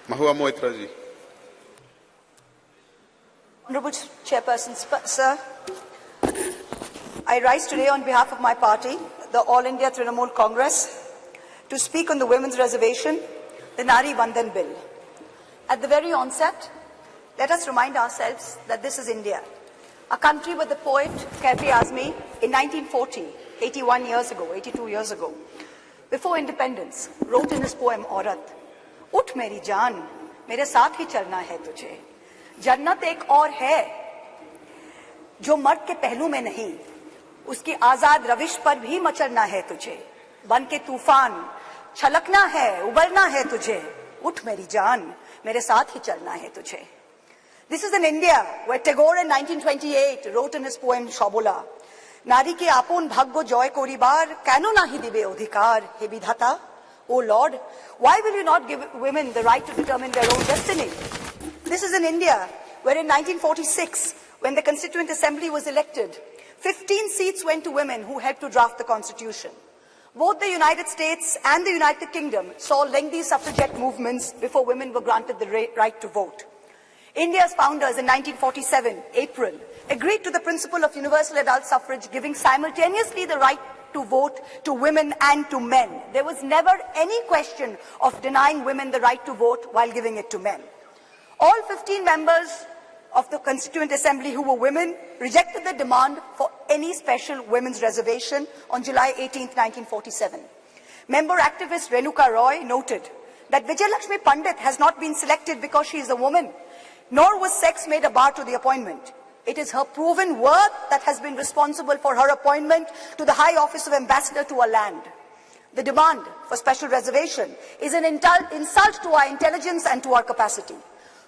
Mahua Moitra ji. Honorable Chairperson, sir, I rise today on behalf of my party, the All India Trinamool Congress, to speak on the women's reservation, the Nari Vandan Bill. At the very onset, let us remind ourselves that this is India, a country where the poet Kaifi Azmi in 1940, 81 years ago, 82 years ago, before independence, wrote in his poem Aurat, "Ut meri jaan, mere saath hi chalna hai tujhe. जन्नत एक और है जो मर्द के पहलू में नहीं, उसकी आजाद रविश पर भी मचलना है तुझे, बन के तूफान छलकना है, उबलना है तुझे, उठ मेरी जान, मेरे साथ ही चलना है तुझे." This is in India, where Tagore in 1928 wrote in his poem Shobola, "Nari ke apon bhaggo joy koribar, keno nahi dibe odhikar, he bidhata? O Lord, why will you not give women the right to determine their own destiny?" This is in India, where in 1946, when the Constituent Assembly was elected, 15 seats went to women who helped to draft the Constitution. Both the United States and the United Kingdom saw lengthy suffragette movements before women were granted the right to vote. India's founders in 1947, April, agreed to the principle of universal adult suffrage, giving simultaneously the right to vote to women and to men. There was never any question of denying women the right to vote while giving it to men. All 15 members of the Constituent Assembly who were women rejected the demand for any special women's reservation on July 18, 1947. Member activist Renuka Roy noted that Vijayalakshmi Pandit has not been selected because she is a woman, nor was sex made a bar to the appointment. It is her proven worth that has been responsible for her appointment to the high office of ambassador to a land. The demand for special reservation is an insult to our intelligence and to our capacity.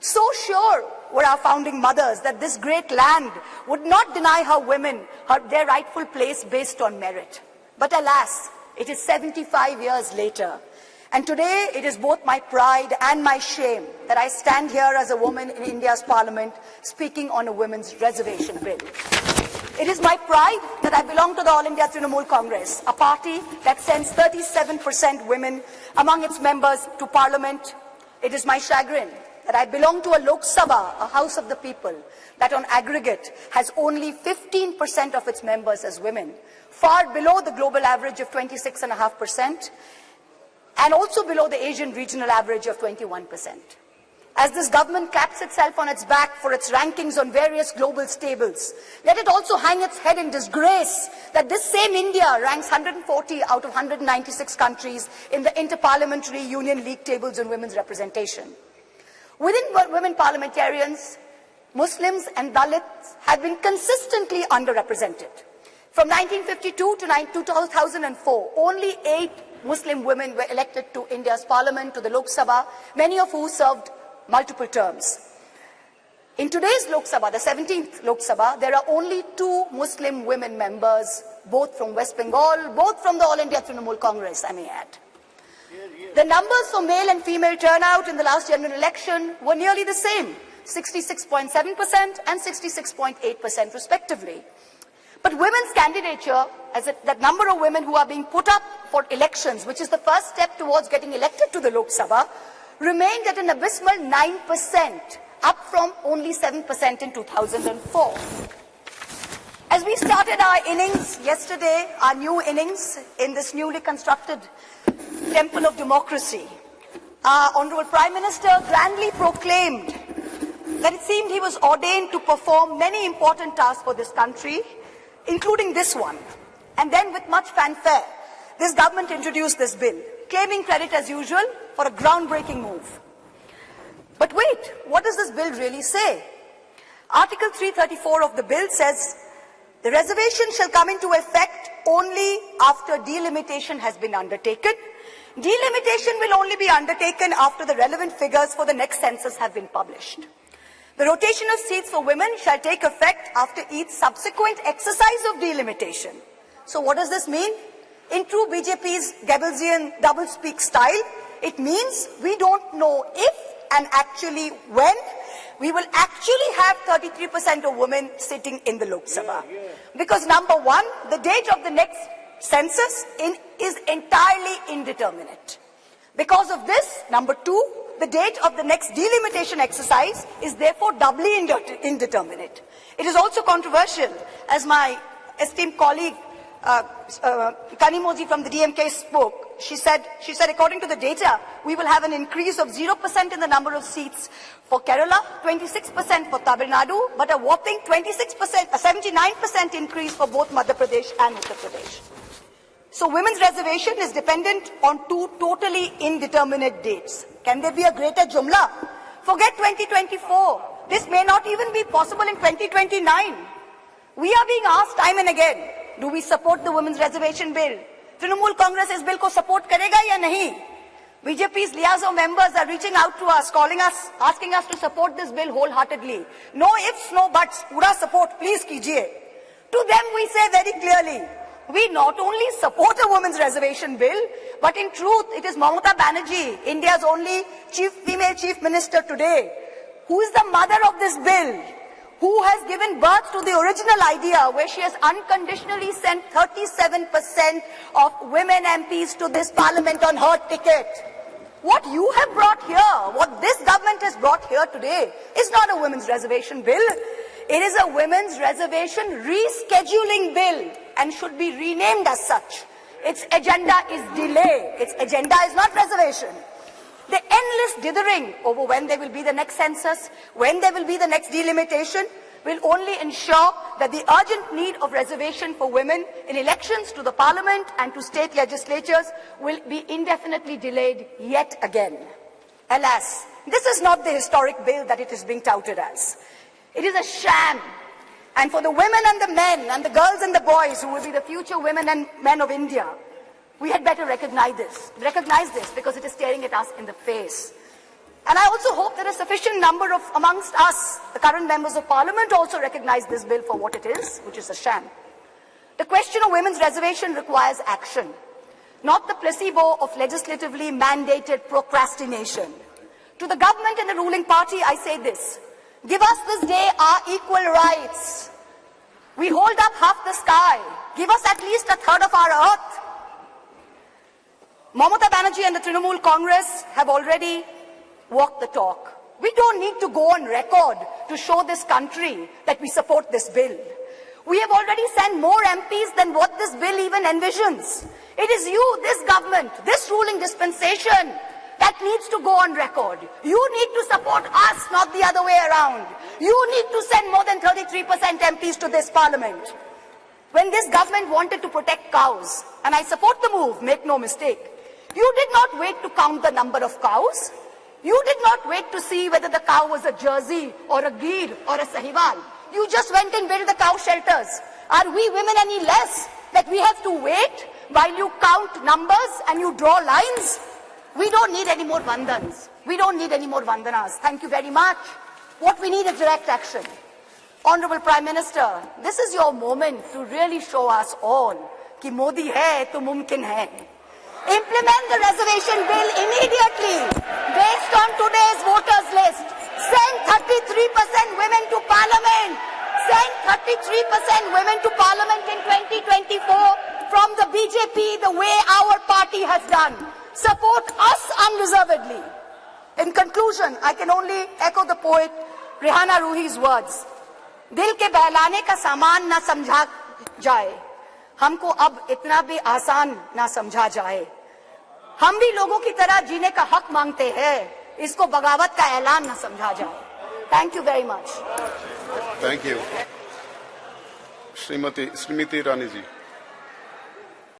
So sure were our founding mothers that this great land would not deny her women their rightful place based on merit. But alas, it is 75 years later. And today it is both my pride and my shame that I stand here as a woman in India's parliament speaking on a women's reservation bill. It is my pride that I belong to the All India Trinamool Congress, a party that sends 37% women among its members to parliament. It is my chagrin that I belong to a Lok Sabha, a house of the people, that on aggregate has only 15% of its members as women, far below the global average of 26.5%, and also below the Asian regional average of 21%. As this government claps itself on its back for its rankings on various global tables, let it also hang its head in disgrace that this same India ranks 140 out of 196 countries in the Inter-Parliamentary Union League tables on women's representation. Within women parliamentarians, Muslims and Dalits have been consistently underrepresented. From 1952 to 2004, only 8 Muslim women were elected to India's parliament, to the Lok Sabha, many of whom served multiple terms. In today's Lok Sabha, the 17th Lok Sabha, there are only 2 Muslim women members, both from West Bengal, both from the All India Trinamool Congress, I may add. The numbers for male and female turnout in the last general election were nearly the same, 66.7% and 66.8% respectively. But women's candidature, that number of women who are being put up for elections, which is the first step towards getting elected to the Lok Sabha, remained at an abysmal 9%, up from only 7% in 2004. As we started our innings yesterday, our new innings in this newly constructed temple of democracy, our Honorable Prime Minister grandly proclaimed that it seemed he was ordained to perform many important tasks for this country, including this one. And then with much fanfare, this government introduced this bill, claiming credit as usual for a groundbreaking move. But wait, what does this bill really say? Article 334 of the bill says, "The reservation shall come into effect only after delimitation has been undertaken. Delimitation will only be undertaken after the relevant figures for the next census have been published. The rotation of seats for women shall take effect after each subsequent exercise of delimitation." So what does this mean? In true BJP's Goebbelsian doublespeak style, it means we don't know if and actually when we will actually have 33% of women sitting in the Lok Sabha. Because number one, the date of the next census is entirely indeterminate. Because of this, number two, the date of the next delimitation exercise is therefore doubly indeterminate. It is also controversial, as my esteemed colleague Kanimoji from the DMK spoke. She said, according to the data, we will have an increase of 0% in the number of seats for Kerala, 26% for Tamil Nadu, but a whopping 79% increase for both Madhya Pradesh and Uttar Pradesh. So women's reservation is dependent on two totally indeterminate dates. Can there be a greater jumla? Forget 2024. This may not even be possible in 2029. We are being asked time and again, do we support the women's reservation bill? Trinamool Congress is bill ko support karega ya nahi? BJP's liaison members are reaching out to us, calling us, asking us to support this bill wholeheartedly. No ifs, no buts, pura support, please kijiye. To them we say very clearly, we not only support a women's reservation bill, but in truth it is Mahua Banerjee, India's only female chief minister today, who is the mother of this bill, who has given birth to the original idea where she has unconditionally sent 37% of women MPs to this parliament on her ticket. What you have brought here, what this government has brought here today, is not a women's reservation bill. It is a women's reservation rescheduling bill and should be renamed as such. Its agenda is delay. Its agenda is not reservation. The endless dithering over when there will be the next census, when there will be the next delimitation, will only ensure that the urgent need of reservation for women in elections to the parliament and to state legislatures will be indefinitely delayed yet again. Alas, this is not the historic bill that it is being touted as. It is a sham. And for the women and the men and the girls and the boys who will be the future women and men of India, we had better recognize this because it is staring at us in the face. And I also hope that a sufficient number of amongst us, the current members of parliament, also recognize this bill for what it is, which is a sham. The question of women's reservation requires action, not the placebo of legislatively mandated procrastination. To the government and the ruling party, I say this: give us this day our equal rights. We hold up half the sky. Give us at least a third of our earth. Mamata Banerjee and the Trinamool Congress have already walked the talk. We don't need to go on record to show this country that we support this bill. We have already sent more MPs than what this bill even envisions. It is you, this government, this ruling dispensation that needs to go on record. You need to support us, not the other way around. You need to send more than 33% MPs to this parliament. When this government wanted to protect cows, and I support the move, make no mistake, you did not wait to count the number of cows. You did not wait to see whether the cow was a Jersey or a Gir or a Sahiwal. You just went and built the cow shelters. Are we women any less that we have to wait while you count numbers and you draw lines? We don't need any more vandans. We don't need any more vandanas. Thank you very much. What we need is direct action. Honorable Prime Minister, this is your moment to really show us all कि मोदी है तो मुमकिन है. Implement the reservation bill immediately based on today's voters list. Send 33% women to parliament. Send 33% women to parliament in 2024 from the BJP the way our party has done. Support us unreservedly. In conclusion, I can only echo the poet Rehana Ruhi's words. दिल के बहलाने का सामान ना समझा जाए, हमको अब इतना भी आसान ना समझा जाए. हम भी लोगों की तरह जीने का हक मांगते हैं, इसको बगावत का ऐलान ना समझा जाए. Thank you very much. Thank you. Srimati Rani ji.